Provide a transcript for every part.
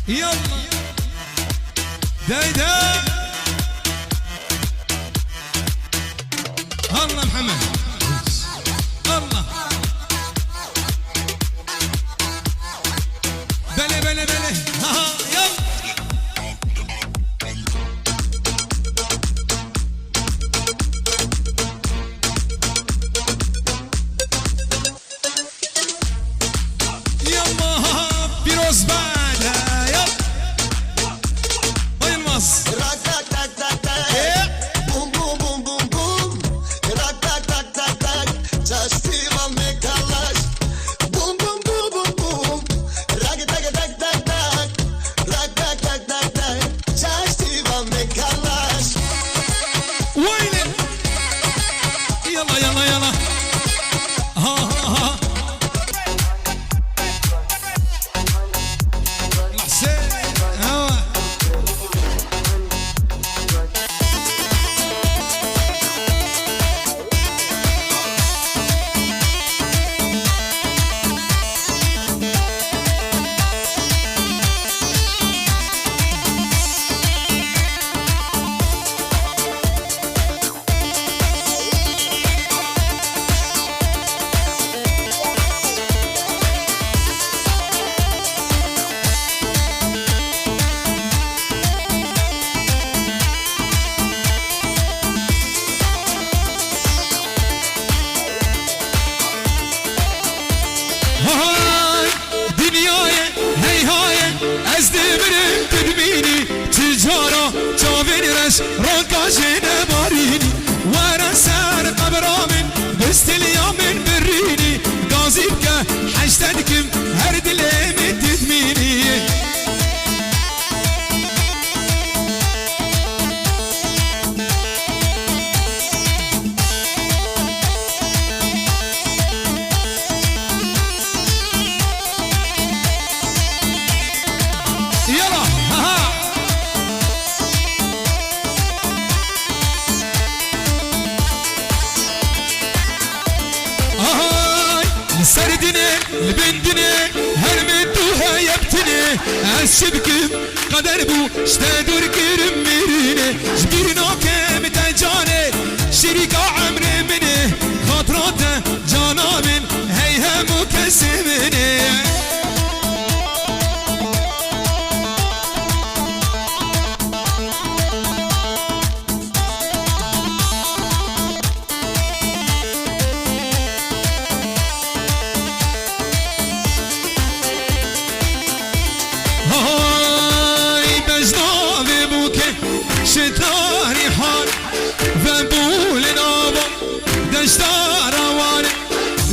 يلا دايدا الله محمد الله بلي بلي بلي ها يلا رقاشين باريني وانا سار قبرامن بستليام بريني قاضيبك حشتدكم هرد ليمن تدميني يلا ها سردني البندني هرمتوها يبتني الشبكم قدر بو اشتدور كرم ميريني جبيرنا كم تجاني شريكة عمري مني خاطرات جانا من هيها مكسمني شتاري حال فنبول نابا دشتار وان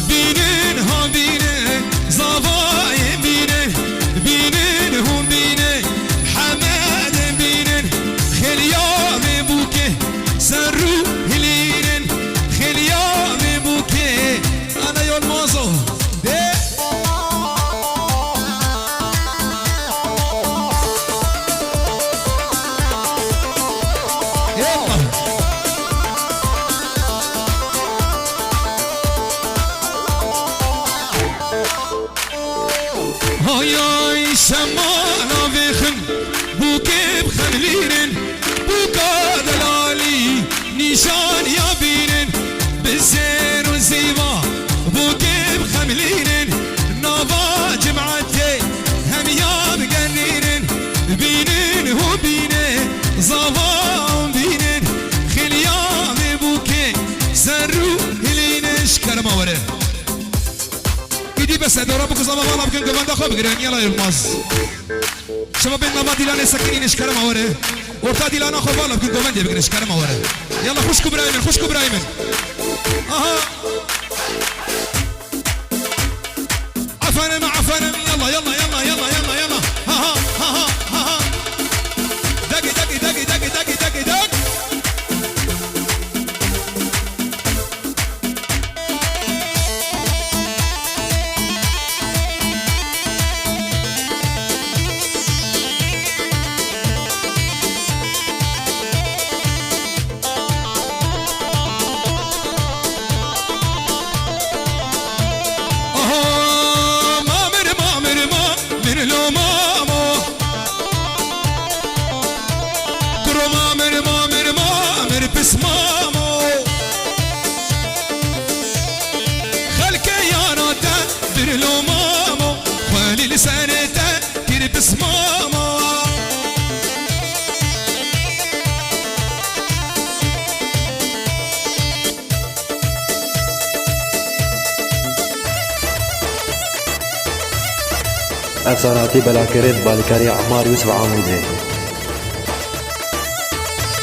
بينن ها بينن زفاي بينن بينن هم بينن حماد بينن خليام بوكي سرو هلينن خليام بوكي انا يول مازو هاي سمانا بخن بوكي بخلينن بوكا دلالي نيشان يابينن بالزين وزيبا بوكي بخملينن نافا جمعتي هم ياب قرينن بينن هو بينن زافا بينن خليام بوكي سرو هلينش كرما وره بس دورا بكو زمان والله بكن كمان دخل بقرن يلا يلماس شباب النبات ديلان سكينين اشكال ما وره ورتا ديلان اخو والله بكن كمان دي بقرن اشكال ما وره يلا خشكوا برايمن خشكوا برايمن اها عفنا مع عفنا يلا يلا يلا يلا يلا يلا ها ها ها ها دقي دقي دقي دقي دقي دقي دقي اتصالاتي بلاكريت بالكاري عمار يوسف عامودي.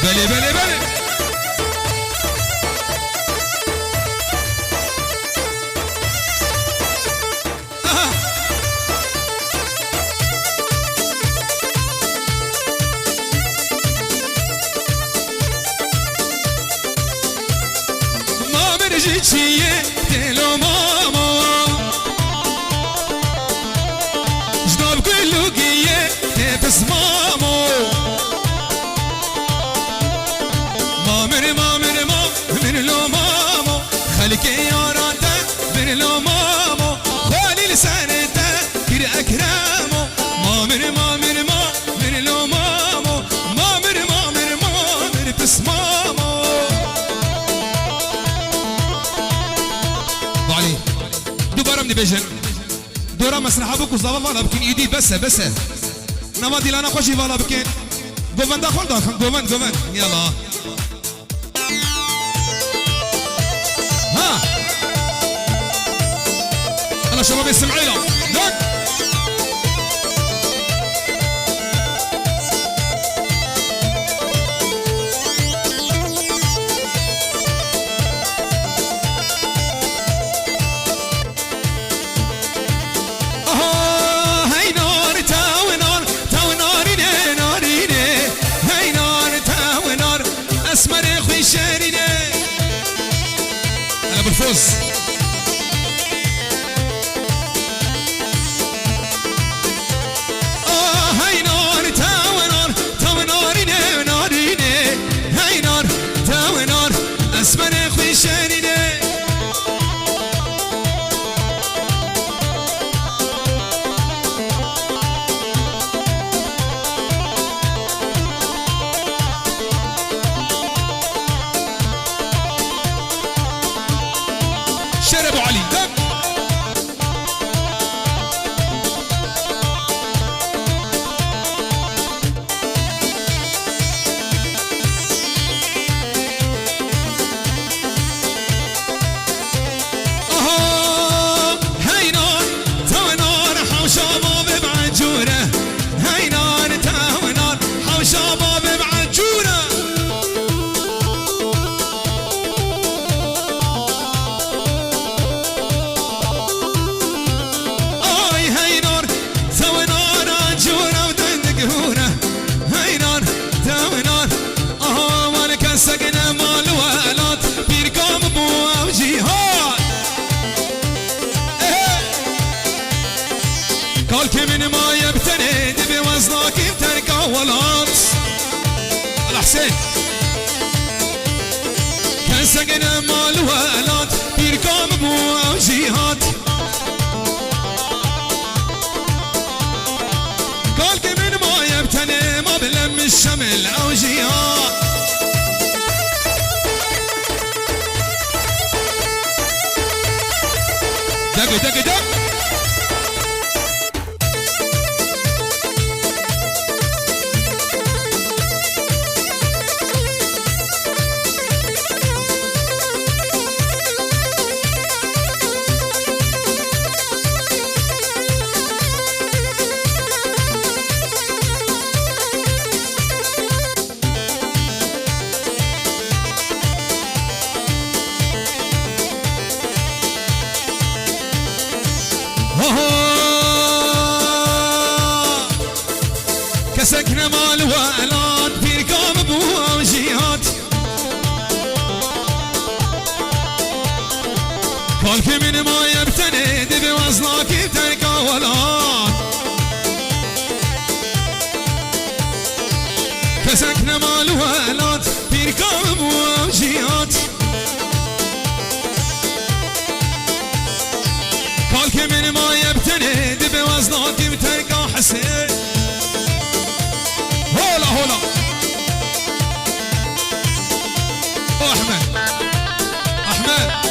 بلي بلي بلي ما برجي تشيه تلو ماما جنوب كله قيه تبس مامو من لو مامو خليك ياراته من لو مامو خالي لسانته كير اكرامو من لو مامو من بس مامو علي دوباره من بيجن دورا مسرح ابوك وزبا فالا بكين ايدي بس نوادي لانا خوشي فالا بكين قومن داخل قومن يلا يلا شباب السمعيلة دق هاي نار تاو ناريني هاي نار تاو نار اسمر خوي شاريني انا بالفوز شربوا علي دق هاي نار تو نار حوشة باب بعجورة هاي نار تو نار حوشة باب بعجورة سقنا مال والات بيرقام ابو وجهات قال من ما يبتني بوزنك بترقى ولات الحسين كان سقنا مال والات بيرقام ابو وجهات قال من ما يبتني ما بلم الشمل او جهات دق كسكنا مال والات في رقام ابوها وجيهات قالك من ما يبتني بوزنك ترقى ولات كسكنا مال والات في رقام ابوها وجيهات قالك من ما يبتني بوزنك ترقى حسين هولا احمد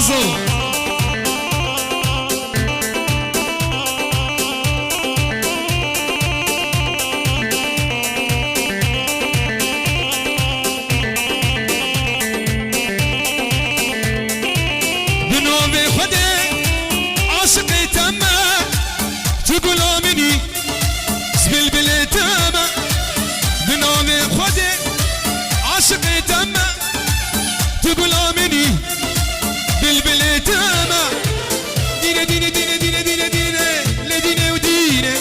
زازو بنوبي خدي عاشقي تما تقول مني زبلبل تما بنوبي خدي عاشقي تما تقول مني بلبل تما دينا دينا دينا دينا دينا دينا لدينا ودينا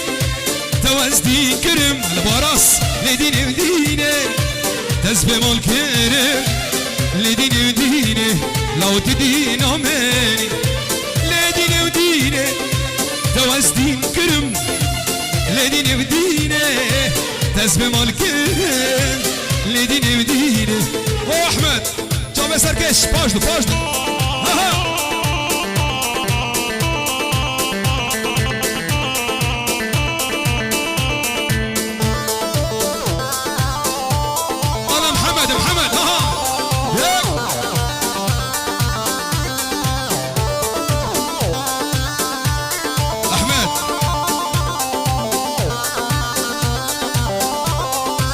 توازدين كرم البراس لدينا ودينا تزبم الكرم لدينا ودينا لو تدين أماني لدينا ودينا توازدين كرم لدينا ودينا تزبم الكرم لدينا ودينا او احمد جاب سركش باجدو باجدو ها ها والله محمد محمد ها ها احمد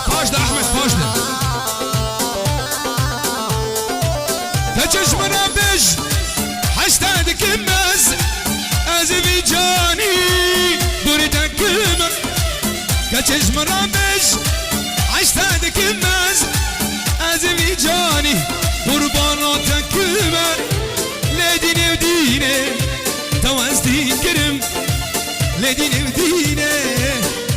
باجدو احمد باجدو تجج منابج حشتاد كمز ازبي جاني بريدك كمر تجج منابج حشتاد كمز ازبي جاني قرباناتك كمر لديني وديني توازدين كرم لديني وديني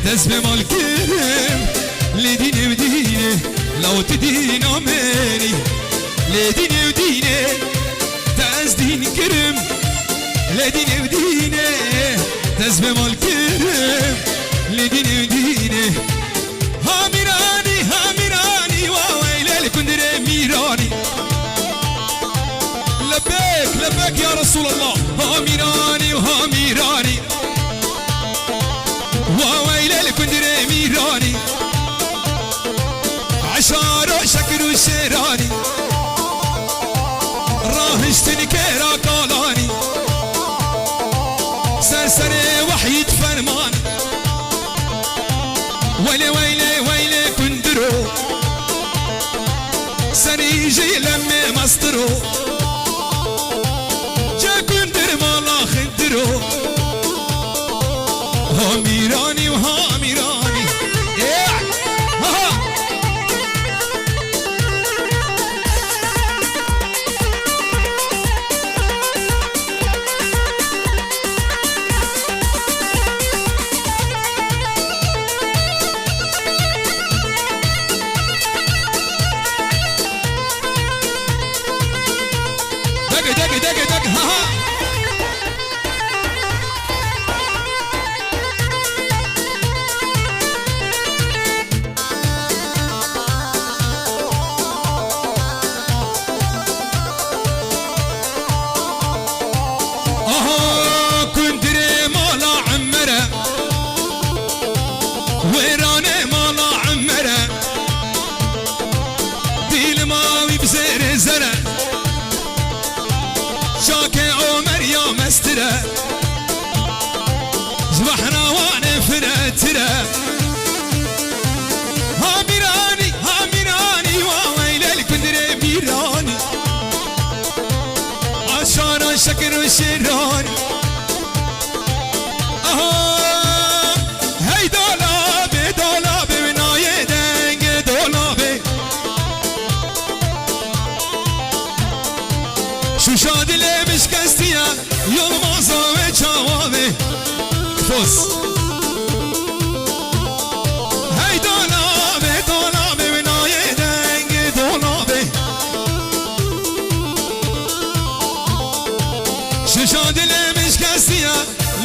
تزبم الكرم لديني وديني لو تدين اماني لديني وديني تزدين كرم لديني وديني تزبم الكرم لديني وديني هاميراني هاميراني وويلي كندري ميراني لبيك لبيك يا رسول الله هاميراني وهاميراني وويلي كندري ميراني عشارة شكر وشيراني راهشتني كيرا قالاني سرسري وحيد فرمان ويلي ويلي ويلي كندرو سريجي لمي مصدرو جا كندر مالا خندرو هاميراني وهاميراني ها دق دق دق ها ها كندري مالا عمره ويراني مالا عمره بالماوي بزير زرع شاكي عمر يا مستره زبحنا وانا فرتره هاميراني هاميراني وويلي الكندري ميراني عشان شكر وشيراني هي دولابي دولابي بناي دنگ دولابي شو شاد اللي مش كستيا يوم ما زاوي جوابي فوز هي دولابي دولابي بناي دنگ دولابي شو شاد اللي مش كستيا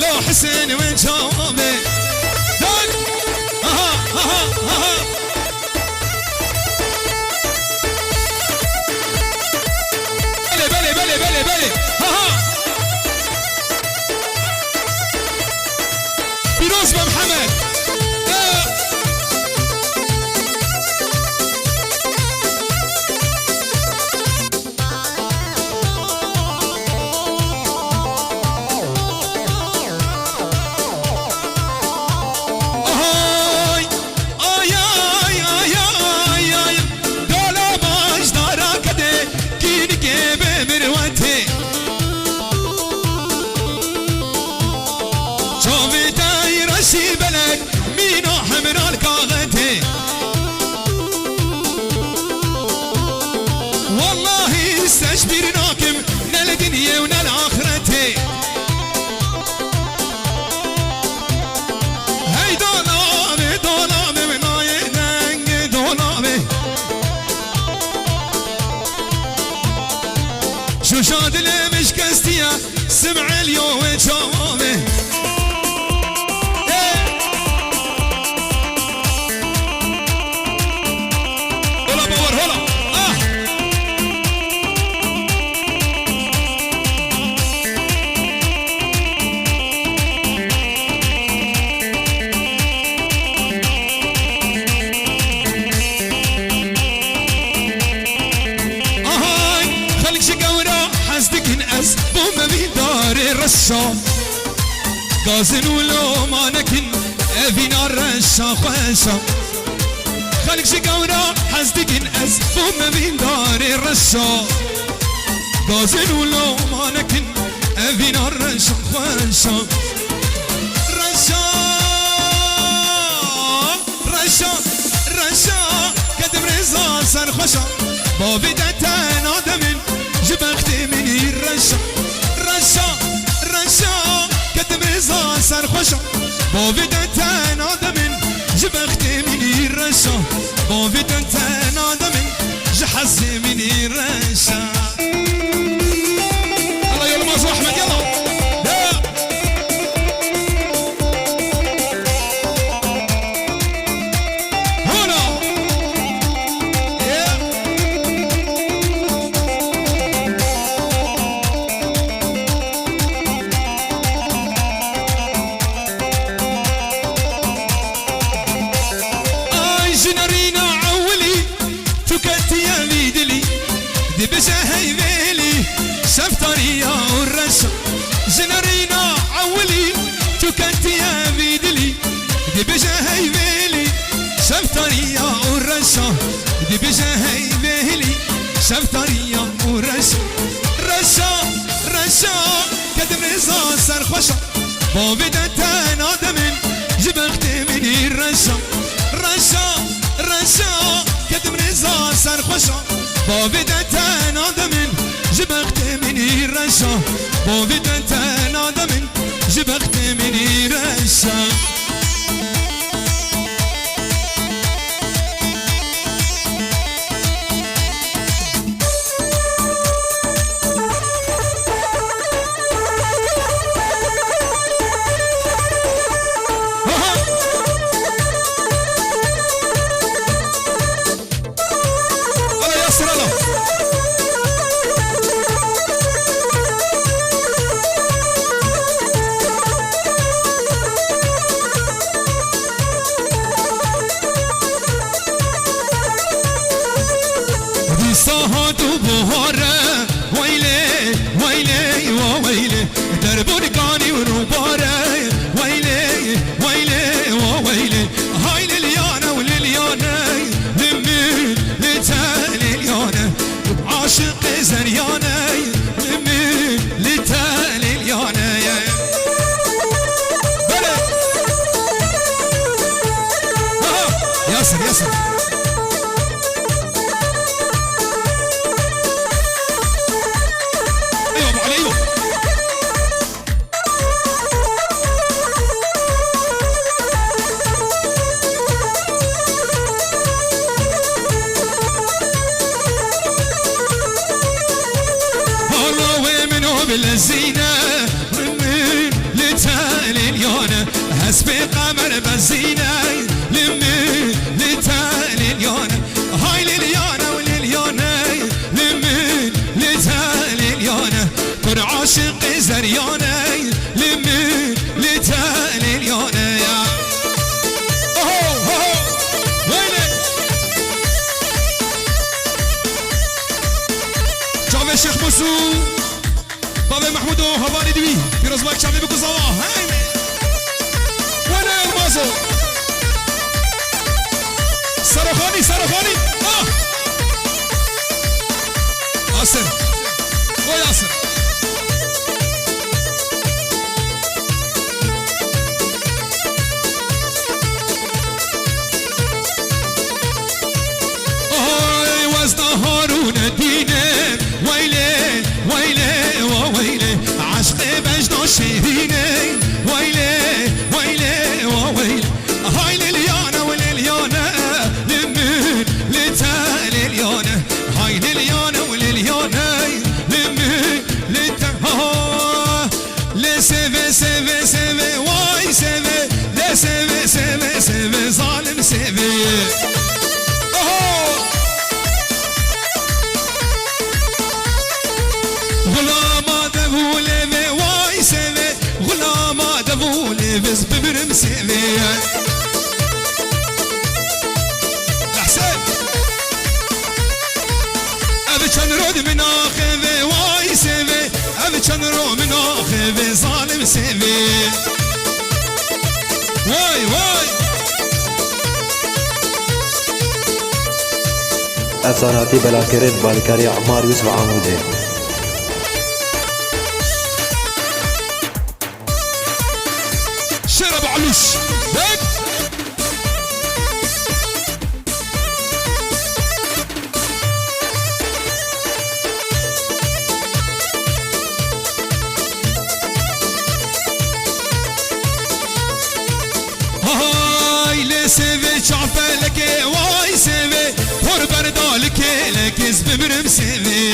لو حسين وين جوابي دول اها اها اها بلي بلي بلي بلي ها ها فيروز بن محمد ونال الاخرتي هي دولابي دولابي مناي دنگ دولابي شو شاد اللي مش كستيا سمع اليوم جوابي هلا باور هلا بوم بيدار الرشا قازن ولو ما نكن افينا الرشا خوشا خليك شقورا حزدكن اس بوم بيدار الرشا قازن ولو ما نكن افينا الرشا خوشا رشا رشا رشا كدم رزا سرخوشا بابي دتان آدمين جبختي مني الرشا رشا رشا كدم رزا سرخوشا بابي دتان آدمين جبختي مني الرشا بابي دتان آدمين جحزي مني الرشا الله يلا مازو احمد يلا شفتريا والرشا جنرينا عولي تكنت يا بيدلي دي بجاهي بيلي شفتريا والرشا دي بجاهي بيلي شفتريا والرشا رشا رشا كدم رزا سرخوشا بابي دتان آدمين جبخت مني الرشا رشا رشا كدم رزا سرخوشا بابي دتان آدمين جبخت مني الرشا بابي دتان آدمين جبخت مني الرشا صهد وبهاره ويلي ويلي وويلي دربوني كاني ونباره ويلي ويلي وويلي هاي لليانه ولليانه لمين لتالي اليانه عاشق زريانه لمين لتالي اليانه ياسر ياسر بالزينة من لتالي اليونة حسبي قمر بالزينة لمن لتالي اليونة هاي لليونة ولليونة لمن لتالي اليونة كن عاشق زريانة لمن لتالي اليونة يا ويلي جامع شيخ موسو بابا محمود وهباني دوي في رزباك شعبي بكو صواه هاي وانا المازو صرخاني صرخاني ياسر وياسر وازد هارون الدين ويلي ويلي وويلي دبولي في واي سيفي غلاما دبولي في زببرم سيفي الحسين أبي رود من آخذي واي سيفي أبي رو من آخذي ظالم سيفي واي واي افساناتی بلاکرد بالکاری عمار یوسف عامودی شرب علوش هيك هاي لسيفي شعفة لك واي سيفي هور بردالك لك زببرم سيفي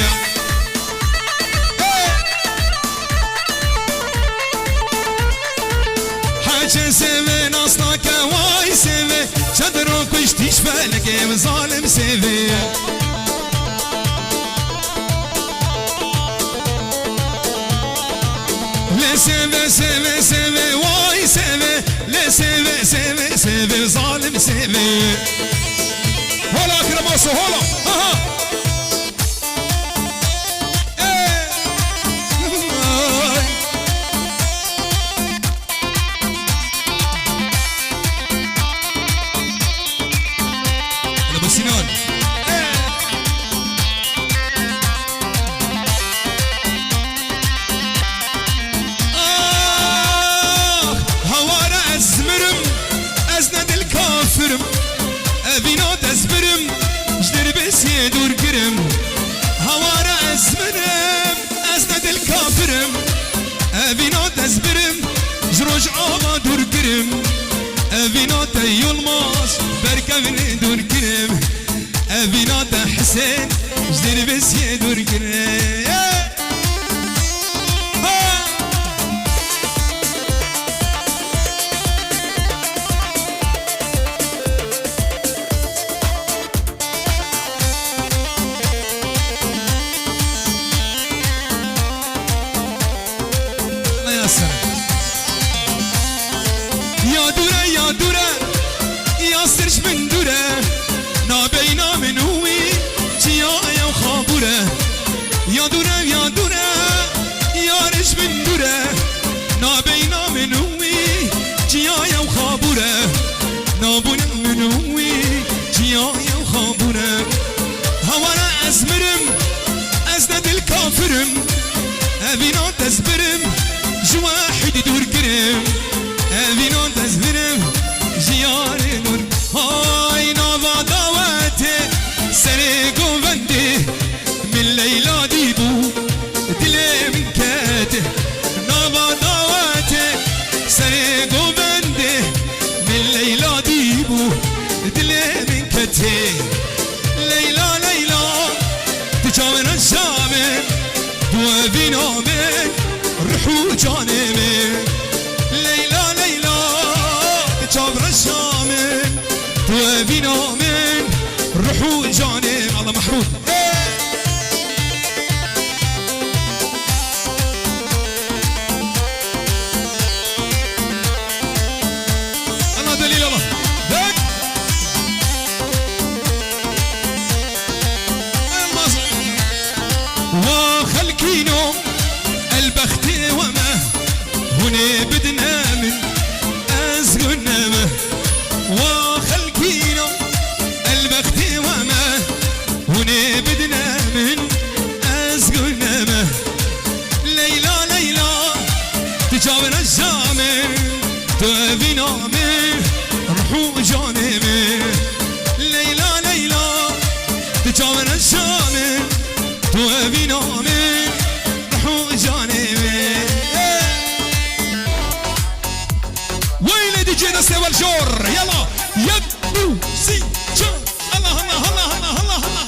حاجة سيفي ناصناك واي سيفي شدرو كشتيش فلك وظالم سيفي لسيفي سيفي سيفي واي سيفي لسيفي سيفي سيفي ظالم سيفي هلا كرماسو هلا ها ابو سنان هوارا ازمرم ازند الكافرم ابينات ازبرم جدر بس يدور كرم هوارا ازمرم ازند الكافرم ابينات ازبرم جروج آبا دور كرم ابينات يلماس بركبن دور كرم ابينات حسين جدر بس يدور كرم يا دورة يا دورة يا سرش من دورة نابينا من هوي جيا يا وخابورة يا دورة يا دورة يا رش من دورة نابينا من هوي جيا يا وخابورة نابونا من هوي جيا يا وخابورة هوانا أزمرم أزند الكافرم أبينا تزبرم جواحد دور كرم أبينا تزبرم جيار نور هاي نافا دعواتي سريقو بندي من ليلى ديبو دلي من كاته نافا دعواتي سريقو بندي من ليلى ديبو دلي من كاته ليلى ليلى تجاور الشامل وابينا من رحو جانبي ليلى ليلى جابر الشامل وابينا من رحو جانب الله محروم الله دليل الله هيك وخلكينو البخت وما هنا بدنا من أزقنا ما وخلكينا البخت وما هنا بدنا من أزقنا ما ليلى ليلى تجاور الجامل تبينا من روحو جانبي ليلى ليلى تجاور الجامل تبينا من روحو جانبي جينا سوى الجور يلا يدو سي جور الله الله الله الله الله الله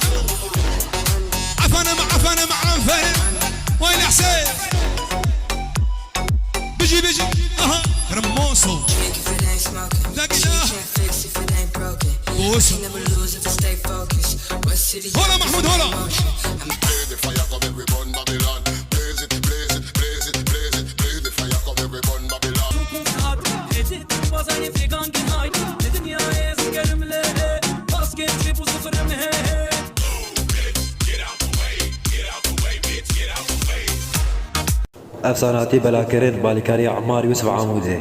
عفانا مع عفانا مع عفانا وين حسين بيجي اها رموسو افساناتی بلاکرین بالیکاری عمار یوسف عاموزه